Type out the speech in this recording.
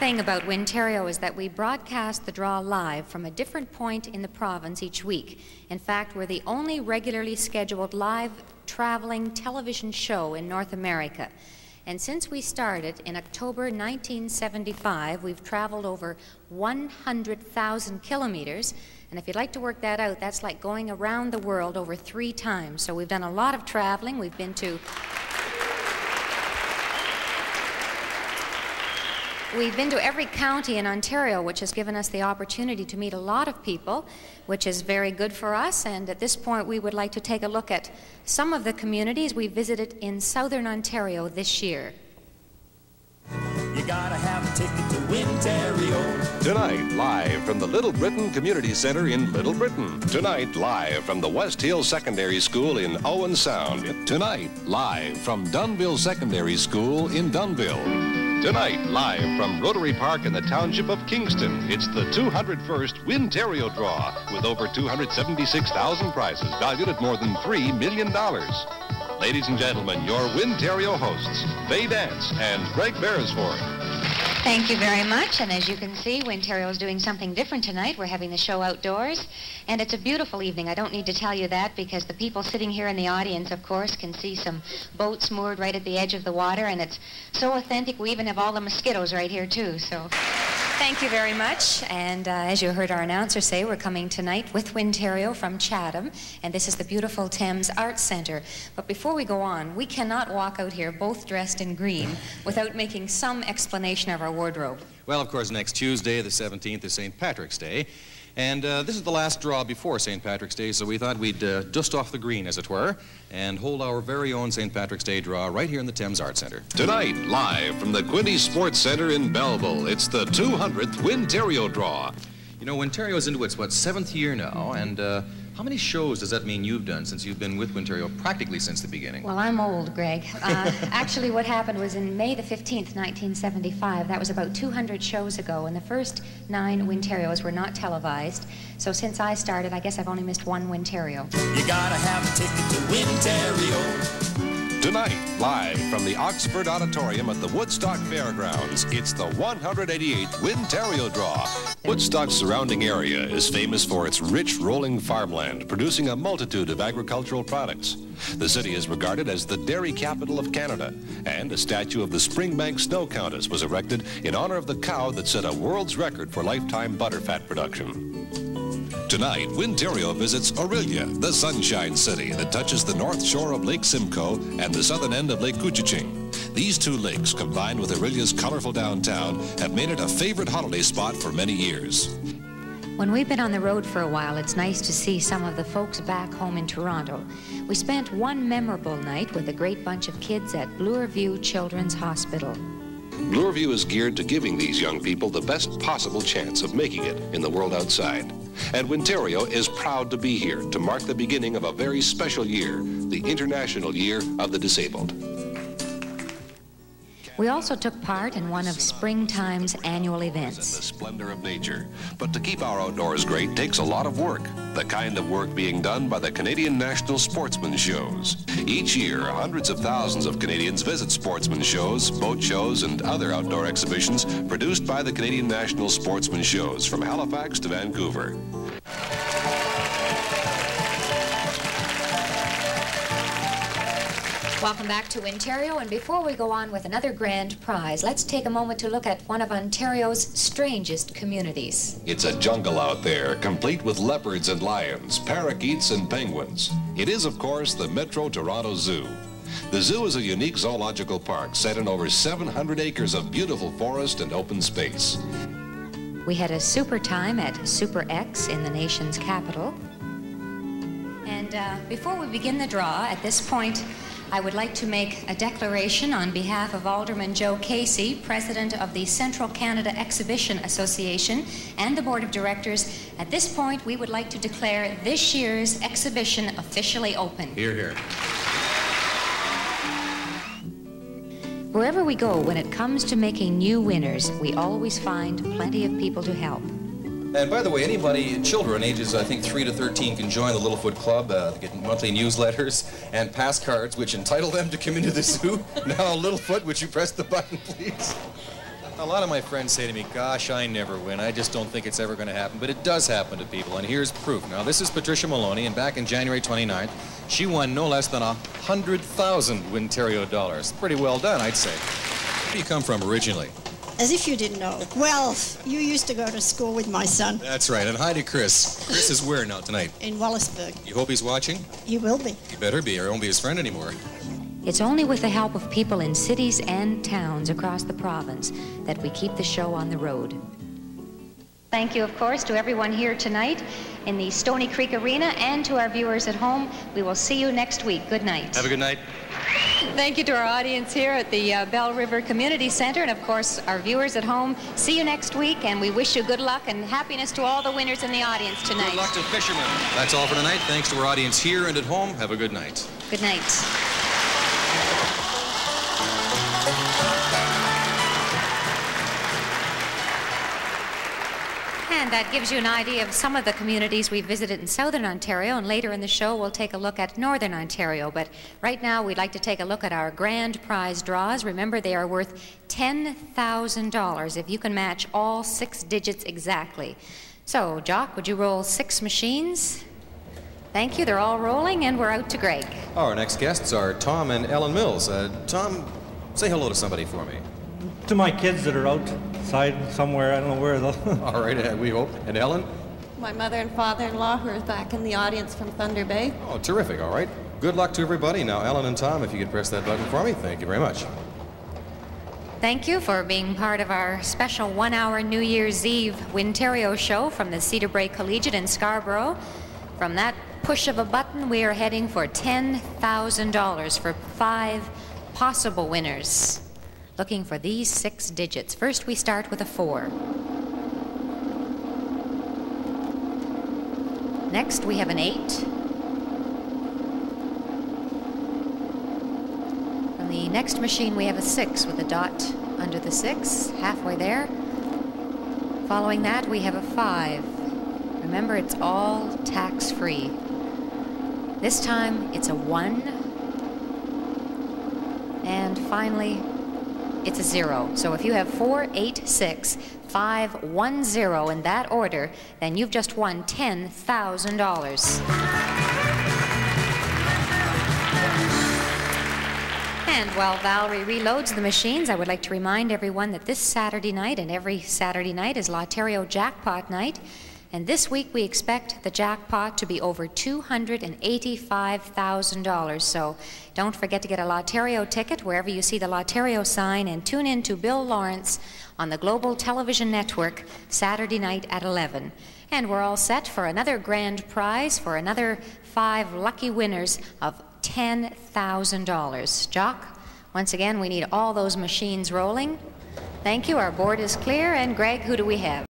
thing about Wintario is that we broadcast the draw live from a different point in the province each week. In fact, we're the only regularly scheduled live traveling television show in North America. And since we started in October 1975, we've traveled over 100,000 kilometers. And if you'd like to work that out, that's like going around the world over 3 times. So we've done a lot of traveling. We've been to every county in Ontario, which has given us the opportunity to meet a lot of people, which is very good for us. And at this point, we would like to take a look at some of the communities we visited in southern Ontario this year. You gotta have a ticket to Wintario. Tonight, live from the Little Britain Community Centre in Little Britain. Tonight, live from the West Hill Secondary School in Owen Sound. Tonight, live from Dunville Secondary School in Dunville. Tonight, live from Rotary Park in the township of Kingston, it's the 201st Wintario Draw with over 276,000 prizes valued at more than $3 million. Ladies and gentlemen, your Wintario hosts, Faye Dance and Greg Beresford. Thank you very much. And as you can see, Wintario is doing something different tonight. We're having the show outdoors, and it's a beautiful evening. I don't need to tell you that because the people sitting here in the audience, of course, can see some boats moored right at the edge of the water, and it's so authentic. We even have all the mosquitoes right here, too. So thank you very much. And as you heard our announcer say, we're coming tonight with Wintario from Chatham, and this is the beautiful Thames Arts Centre. But before we go on, we cannot walk out here both dressed in green without making some explanation of our wardrobe. Well, of course, next Tuesday, the 17th, is St. Patrick's Day. And this is the last draw before St. Patrick's Day, so we thought we'd dust off the green, as it were, and hold our very own St. Patrick's Day draw right here in the Thames Arts Centre. Tonight, live from the Quinte Sports Centre in Belleville, it's the 200th Wintario Draw. You know, Wintario's into its, 7th year now, and how many shows does that mean you've done since you've been with Wintario practically since the beginning? Well, I'm old, Greg. Actually, what happened was in May the 15th, 1975, that was about 200 shows ago, and the first 9 Wintarios were not televised. So since I started, I guess I've only missed 1 Wintario. You gotta have a ticket to Wintario. Tonight, live from the Oxford Auditorium at the Woodstock Fairgrounds, it's the 188th Wintario Draw. Woodstock's surrounding area is famous for its rich rolling farmland, producing a multitude of agricultural products. The city is regarded as the dairy capital of Canada, and a statue of the Springbank Snow Countess was erected in honor of the cow that set a world's record for lifetime butterfat production. Tonight, Wintario visits Orillia, the Sunshine City that touches the north shore of Lake Simcoe and the southern end of Lake Couchiching. These 2 lakes, combined with Orillia's colorful downtown, have made it a favorite holiday spot for many years. When we've been on the road for a while, it's nice to see some of the folks back home in Toronto. We spent one memorable night with a great bunch of kids at Bloorview Children's Hospital. Bloorview is geared to giving these young people the best possible chance of making it in the world outside. And Wintario is proud to be here to mark the beginning of a very special year, the International Year of the Disabled. We also took part in one of Springtime's annual events. In the splendor of nature. But to keep our outdoors great takes a lot of work. The kind of work being done by the Canadian National Sportsman Shows. Each year, hundreds of thousands of Canadians visit sportsman shows, boat shows, and other outdoor exhibitions produced by the Canadian National Sportsman Shows from Halifax to Vancouver. Welcome back to Wintario, and before we go on with another grand prize, let's take a moment to look at one of Ontario's strangest communities. It's a jungle out there, complete with leopards and lions, parakeets and penguins. It is, of course, the Metro Toronto Zoo. The zoo is a unique zoological park set in over 700 acres of beautiful forest and open space. We had a super time at Super X in the nation's capital. And before we begin the draw, at this point, I would like to make a declaration on behalf of Alderman Joe Casey, President of the Central Canada Exhibition Association, and the Board of Directors. At this point, we would like to declare this year's exhibition officially open. Hear, hear. Wherever we go, when it comes to making new winners, we always find plenty of people to help. And by the way, anybody, children ages, I think, 3 to 13 can join the Littlefoot Club. They get monthly newsletters and pass cards which entitle them to come into the zoo. Now, Littlefoot, would you press the button, please? A lot of my friends say to me, gosh, I never win. I just don't think it's ever going to happen. But it does happen to people, and here's proof. Now, this is Patricia Maloney, and back in January 29th, she won no less than 100,000 Wintario dollars. Pretty well done, I'd say. Where do you come from originally? As if you didn't know. Well, you used to go to school with my son. That's right, and hi to Chris. Chris is where now tonight? In Wallaceburg. You hope he's watching? You will be. He better be, or I won't be his friend anymore. It's only with the help of people in cities and towns across the province that we keep the show on the road. Thank you, of course, to everyone here tonight in the Stony Creek Arena and to our viewers at home. We will see you next week. Good night. Have a good night. Thank you to our audience here at the Bell River Community Center, and of course our viewers at home. See you next week, and we wish you good luck and happiness to all the winners in the audience tonight. Good luck to fishermen. That's all for tonight. Thanks to our audience here and at home. Have a good night. Good night. And that gives you an idea of some of the communities we visited in Southern Ontario, and later in the show we'll take a look at Northern Ontario. But right now we'd like to take a look at our grand prize draws. Remember, they are worth $10,000 if you can match all 6 digits exactly. So, Jock, would you roll 6 machines? Thank you. They're all rolling, and we're out to Greg. Our next guests are Tom and Ellen Mills. Tom, say hello to somebody for me. To my kids that are outside somewhere, I don't know where though. All right, we hope. And Ellen? My mother and father-in-law, who are back in the audience from Thunder Bay. Oh, terrific. All right. Good luck to everybody. Now, Ellen and Tom, if you could press that button for me. Thank you very much. Thank you for being part of our special 1-hour New Year's Eve Wintario show from the Cedar Brae Collegiate in Scarborough. From that push of a button, we are heading for $10,000 for 5 possible winners. Looking for these 6 digits. First, we start with a 4. Next, we have an 8. On the next machine, we have a 6 with a dot under the 6, halfway there. Following that, we have a 5. Remember, it's all tax-free. This time, it's a 1. And finally, it's a 0. So if you have 4, 8, 6, 5, 1, 0 in that order, then you've just won $10,000. And while Valerie reloads the machines, I would like to remind everyone that this Saturday night and every Saturday night is Lotterio Jackpot Night. And this week we expect the jackpot to be over $285,000. So don't forget to get a Lotterio ticket wherever you see the Lotterio sign, and tune in to Bill Lawrence on the Global Television Network Saturday night at 11. And we're all set for another grand prize for another 5 lucky winners of $10,000. Jock, once again, we need all those machines rolling. Thank you. Our board is clear. And Greg, who do we have?